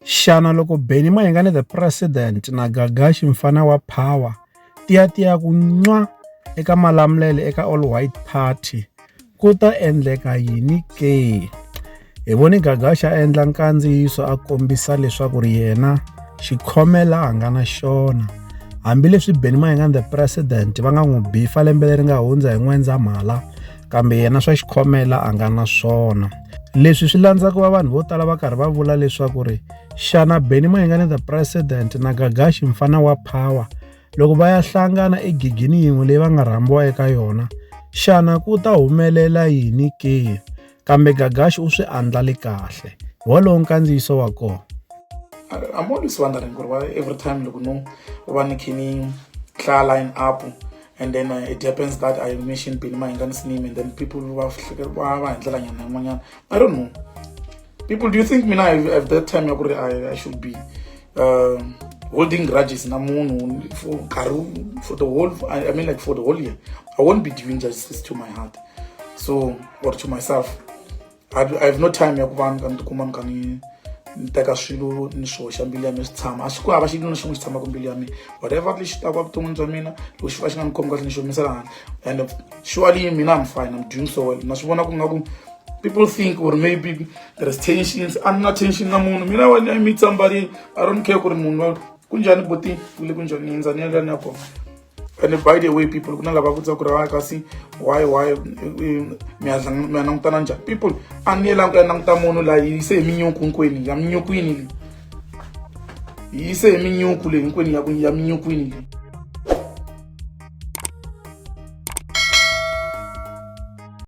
Xana loko Benny Mayengani the president na Gagash mfana wa power tiya ku nwa eka malamulele eka all white party ku ta endleka yini ke? Hi voni Gagash a endla nkandziyiso a kombisa leswaku ri yena xikhomela a nga na xona, hambileswi Benny Mayengani the president va nga n'wi bifa lembe leri nga hundza hi N'wendzamhala, kambe yena swa xikhomela a nga na swona. Leswi swi landza ku va vanhu vo tala va karhi va vula leswaku ri xana Benny Mayengani the president na Gagash mfana wa power loko va ya hlangana egigini yin'we leyi va nga rhambiwa eka yona, xana ku ta humelela yini ke? Kambe Gagash u swi andlale kahle. Wolowo nkandziyiso wa kona. I'm always wondering why every time look no one can line up and then it happens that I mention Benny Mayengani's name and then people I don't know. People, do you think me now at that time I should be holding grudges for the whole I mean like for the whole year? I won't be doing justice to my heart. So or to myself. I have no time teka swilo ni swoxa mbilu ya mina swi tshama a xi ku hava xilo na xin'we xi tshamaka mbilu ya mina whatever lexi taka vuton'wini bya mina loko xi va xi nga ni khomi kahle ni xi humesela handle and surely mina I'm fine, I'm doing so well. Na swi vona ku nga ku people think or maybe there's tensions, I'm not tension na munhu mina when I meet somebody I don't care ku ri munhu kunjani boti kule kunjani nza ni ya kona. And by the way, people, why me langutela njani? People, aniyela langutela munhu la yise iminyuku nkweni, ya minyuku yini? Yise iminyuku le nkweni ya minyuku yini?